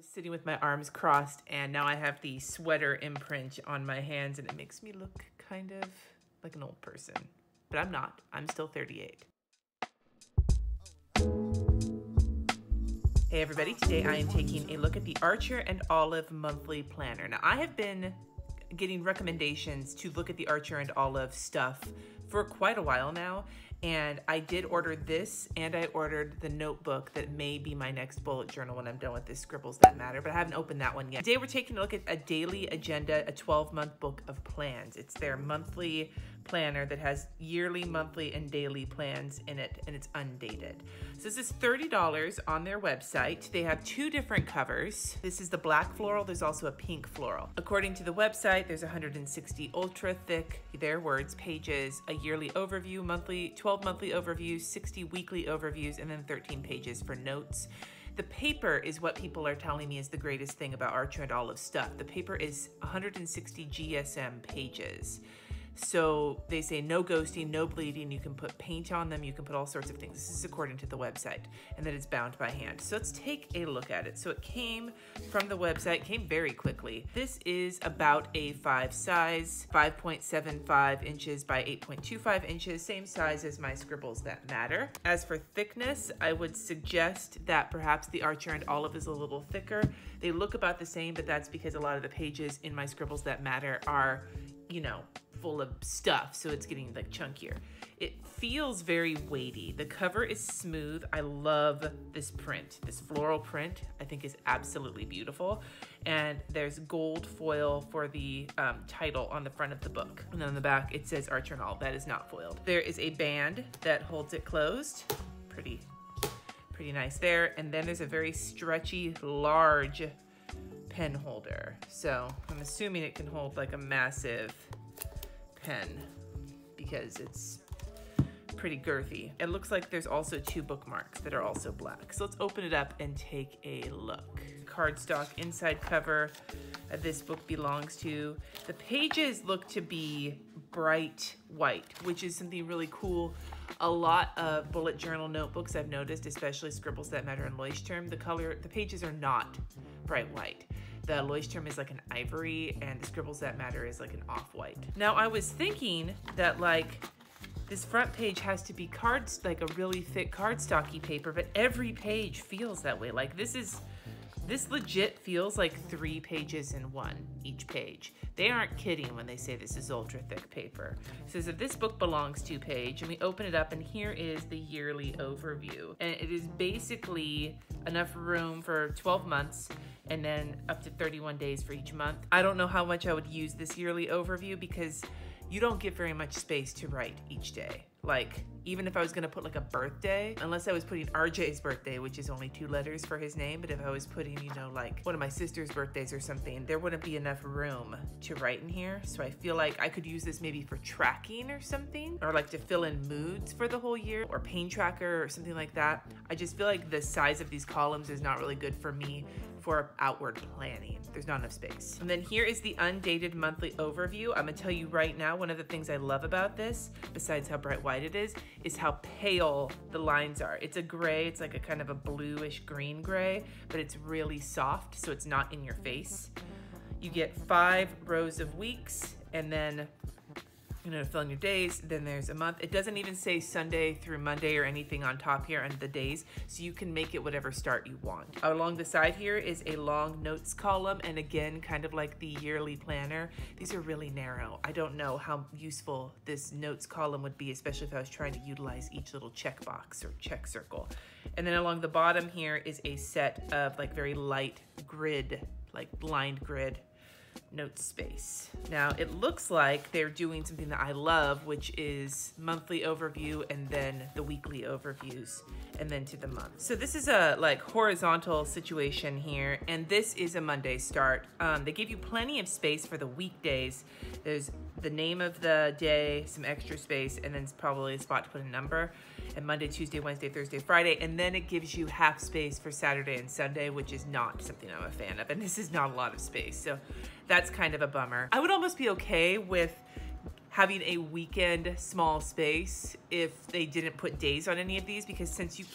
was sitting with my arms crossed, and now I have the sweater imprint on my hands, and it makes me look kind of like an old person. But I'm not. I'm still 38. Hey everybody, today I am taking a look at the Archer and Olive Monthly Planner. Now I have been getting recommendations to look at the Archer and Olive stuff for quite a while now, and I did order this, and I ordered the notebook that may be my next bullet journal when I'm done with this Scribbles That Matter, but I haven't opened that one yet. Today we're taking a look at a daily agenda, a 12-month book of plans. It's their monthly planner that has yearly, monthly, and daily plans in it, and it's undated. So this is $30 on their website. They have two different covers. This is the black floral. There's also a pink floral. According to the website, there's 160 ultra thick, their words, pages, a yearly overview, 12 monthly overviews, 60 weekly overviews, and then 13 pages for notes. The paper is what people are telling me is the greatest thing about Archer and Olive stuff. The paper is 160 GSM pages. So they say no ghosting, no bleeding, you can put paint on them, you can put all sorts of things. This is according to the website, and that it's bound by hand. So let's take a look at it. So it came from the website, came very quickly. This is about A5 size, 5.75 inches by 8.25 inches, same size as my Scribbles That Matter. As for thickness, I would suggest that perhaps the Archer and Olive is a little thicker. They look about the same, but that's because a lot of the pages in my Scribbles That Matter are, you know, full of stuff, so it's getting like chunkier. It feels very weighty. The cover is smooth. I love this print. This floral print I think is absolutely beautiful, and there's gold foil for the title on the front of the book, and then on the back it says Archer and Olive. That is not foiled. There is a band that holds it closed. Pretty nice there. And then there's a very stretchy, large pen holder, so I'm assuming it can hold like a massive pen because it's pretty girthy. It looks like there's also two bookmarks that are also black. So let's open it up and take a look. Cardstock inside cover this book belongs to. The pages look to be bright white, which is something really cool. A lot of bullet journal notebooks I've noticed, especially Scribbles That Matter and Leuchtturm, the pages are not bright white. The Leuchtturm is like an ivory, and the Scribbles That Matter is like an off-white. Now I was thinking that like this front page has to be like a really thick cardstocky paper, but every page feels that way. Like this legit feels like 3 pages in one, each page. They aren't kidding when they say this is ultra thick paper. It says that this book belongs to page, and we open it up, and here is the yearly overview. And it is basically enough room for 12 months, and then up to 31 days for each month. I don't know how much I would use this yearly overview because you don't get very much space to write each day. Like, even if I was gonna put like a birthday, unless I was putting RJ's birthday, which is only 2 letters for his name, but if I was putting, you know, like one of my sister's birthdays or something, there wouldn't be enough room to write in here. So I feel like I could use this maybe for tracking or something, or like to fill in moods for the whole year, or pain tracker or something like that. I just feel like the size of these columns is not really good for me for outward planning. There's not enough space. And then here is the undated monthly overview. I'm gonna tell you right now, one of the things I love about this, besides how bright white it is how pale the lines are. It's a gray, it's like a kind of a bluish green gray, but it's really soft, so it's not in your face. You get 5 rows of weeks, and then you know, to fill in your days. Then there's a month. It doesn't even say Sunday through Monday or anything on top here under the days, so you can make it whatever start you want. Along the side here is a long notes column, and again, kind of like the yearly planner, these are really narrow. I don't know how useful this notes column would be, especially if I was trying to utilize each little checkbox or check circle. And then along the bottom here is a set of like very light grid, like blind grid note space. Now it looks like they're doing something that I love, which is monthly overview and then the weekly overviews and then to the month. So this is a like horizontal situation here, and this is a Monday start. They give you plenty of space for the weekdays. There's the name of the day, some extra space, and then probably a spot to put a number. And Monday, Tuesday, Wednesday, Thursday, Friday, and then it gives you half space for Saturday and Sunday, which is not something I'm a fan of, and this is not a lot of space, so that's kind of a bummer. I would almost be okay with having a weekend small space if they didn't put days on any of these, because since you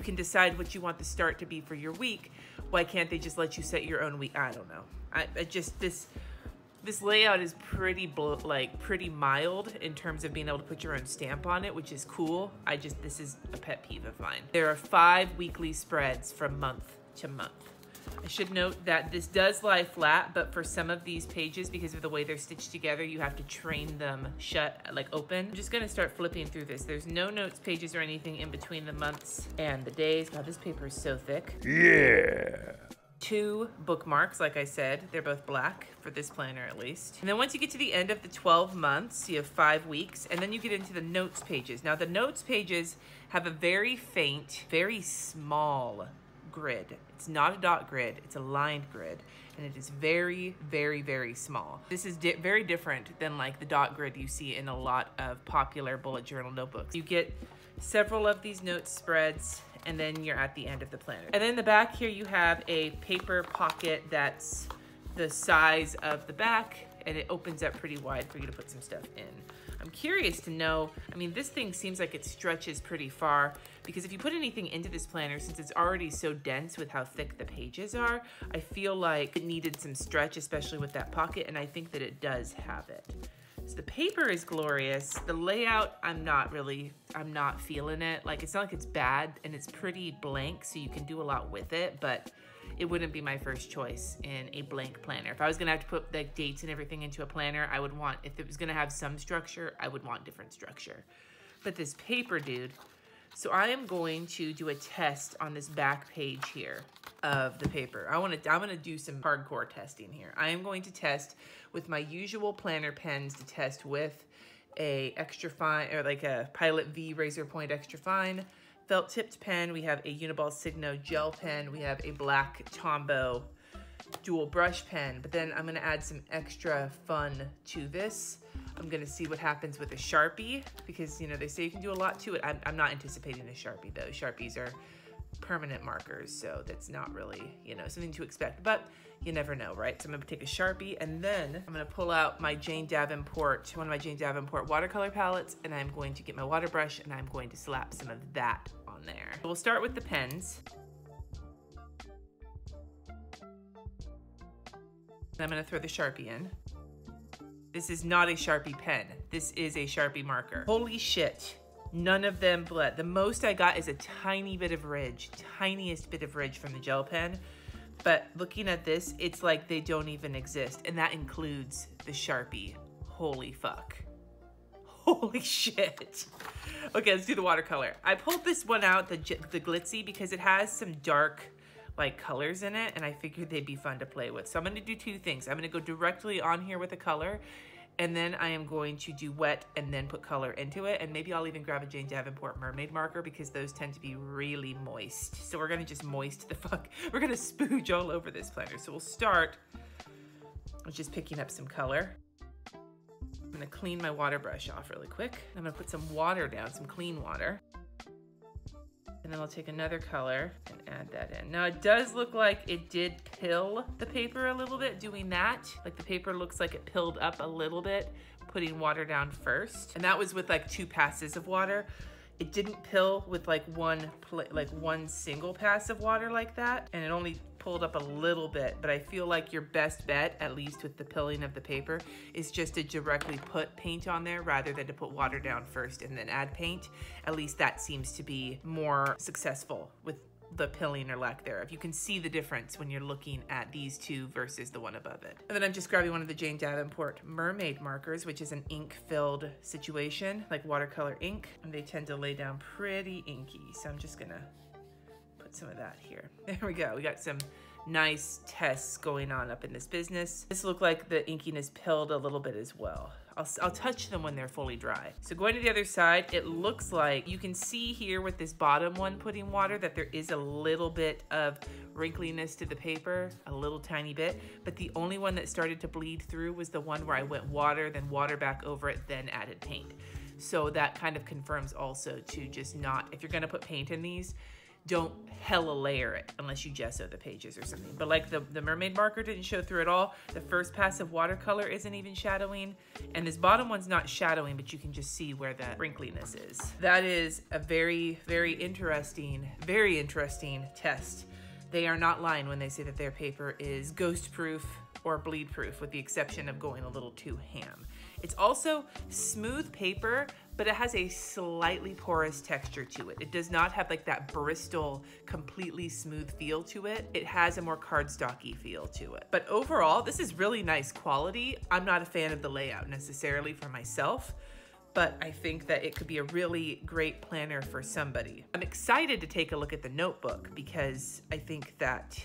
can decide what you want the start to be for your week, Why can't they just let you set your own week? I don't know. I just, this layout is pretty pretty mild in terms of being able to put your own stamp on it, which is cool. This is a pet peeve of mine. There are 5 weekly spreads from month to month. I should note that this does lie flat, but for some of these pages, because of the way they're stitched together, you have to train them shut, like open. I'm just gonna start flipping through this. There's no notes pages or anything in between the months and the days. God, this paper is so thick. Yeah. 2 bookmarks, like I said, they're both black for this planner at least. And then once you get to the end of the 12 months, you have 5 weeks, and then you get into the notes pages. Now the notes pages have a very faint, very small grid. It's not a dot grid, it's a lined grid, and it is very, very, very small. This is very different than like the dot grid you see in a lot of popular bullet journal notebooks. You get several of these note spreads, and then you're at the end of the planner. And then in the back here, you have a paper pocket that's the size of the back, and it opens up pretty wide for you to put some stuff in. I'm curious to know, I mean, this thing seems like it stretches pretty far, because if you put anything into this planner, since it's already so dense with how thick the pages are, I feel like it needed some stretch, especially with that pocket, and I think that it does have it. So the paper is glorious. The layout, I'm not feeling it. Like, it's not like it's bad, and it's pretty blank, so you can do a lot with it, but it wouldn't be my first choice in a blank planner. If I was gonna have to put like dates and everything into a planner, I would want, if it was gonna have some structure, I would want different structure. But this paper, dude, so I am going to do a test on this back page here of the paper. I'm gonna do some hardcore testing here. I am going to test with my usual planner pens to test with a extra fine, or like a Pilot V Razor Point Extra Fine felt tipped pen. We have a Uniball Signo gel pen. We have a black Tombow dual brush pen, but then I'm gonna add some extra fun to this. I'm gonna see what happens with a Sharpie, because you know, they say you can do a lot to it. I'm not anticipating a Sharpie though. Sharpies are permanent markers, so that's not really, you know, something to expect, but you never know, right? So I'm gonna take a Sharpie, and then I'm gonna pull out my Jane Davenport, one of my Jane Davenport watercolor palettes, and I'm going to get my water brush, and I'm going to slap some of that on there. We'll start with the pens. I'm gonna throw the Sharpie in. This is not a Sharpie pen. This is a Sharpie marker. Holy shit. None of them bled. The most I got is a tiny bit of ridge, tiniest bit of ridge from the gel pen. But looking at this, it's like they don't even exist. And that includes the Sharpie. Holy fuck. Holy shit. Okay, let's do the watercolor. I pulled this one out, the glitzy, because it has some dark like colors in it, and I figured they'd be fun to play with. So I'm gonna do 2 things. I'm gonna go directly on here with a color, and then I am going to do wet and then put color into it. And maybe I'll even grab a Jane Davenport mermaid marker, because those tend to be really moist. So we're gonna just moist the fuck. We're gonna spooge all over this planner. So we'll start with just picking up some color. I'm gonna clean my water brush off really quick. I'm gonna put some water down, some clean water. And then I'll take another color and add that in. Now it does look like it did pill the paper a little bit doing that. Like the paper looks like it pilled up a little bit, putting water down first. And that was with like 2 passes of water. It didn't pill with like one single pass of water like that. And it only pulled up a little bit, but I feel like your best bet, at least with the pilling of the paper, is just to directly put paint on there rather than to put water down first and then add paint. At least that seems to be more successful with the pilling or lack thereof. You can see the difference when you're looking at these 2 versus the one above it. And then I'm just grabbing one of the Jane Davenport mermaid markers, which is an ink-filled situation, like watercolor ink, and they tend to lay down pretty inky. So I'm just gonna put some of that here. There we go. We got some nice tests going on up in this business. This looked like the inkiness pilled a little bit as well. I'll touch them when they're fully dry. So going to the other side, it looks like you can see here with this bottom one putting water that there is a little bit of wrinkliness to the paper, a little tiny bit, but the only one that started to bleed through was the one where I went water, then water back over it, then added paint. So that kind of confirms also to just not, if you're gonna put paint in these, don't hella layer it unless you gesso the pages or something. But like the mermaid marker didn't show through at all. The first pass of watercolor isn't even shadowing. And this bottom one's not shadowing, but you can just see where the wrinkliness is. That is a very, very interesting test they are not lying when they say that their paper is ghost proof or bleed proof, with the exception of going a little too ham. It's also smooth paper, but it has a slightly porous texture to it. It does not have like that Bristol completely smooth feel to it. It has a more cardstocky feel to it. But overall, this is really nice quality. I'm not a fan of the layout necessarily for myself, but I think that it could be a really great planner for somebody. I'm excited to take a look at the notebook because I think that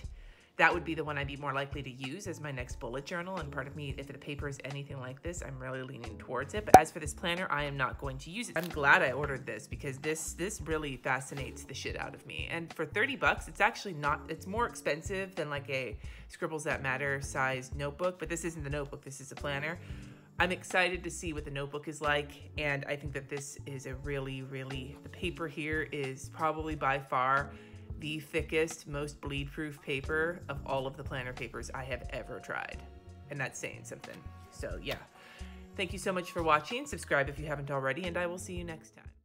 that would be the one I'd be more likely to use as my next bullet journal. And part of me, if the paper is anything like this, I'm really leaning towards it. But as for this planner, I am not going to use it. I'm glad I ordered this because this really fascinates the shit out of me. And for 30 bucks, it's actually not, it's more expensive than like a Scribbles That Matter sized notebook, but this isn't the notebook, this is a planner. I'm excited to see what the notebook is like, and I think that this is a really, the paper here is probably by far the thickest, most bleed-proof paper of all of the planner papers I have ever tried. And that's saying something. So yeah, thank you so much for watching. Subscribe if you haven't already, and I will see you next time.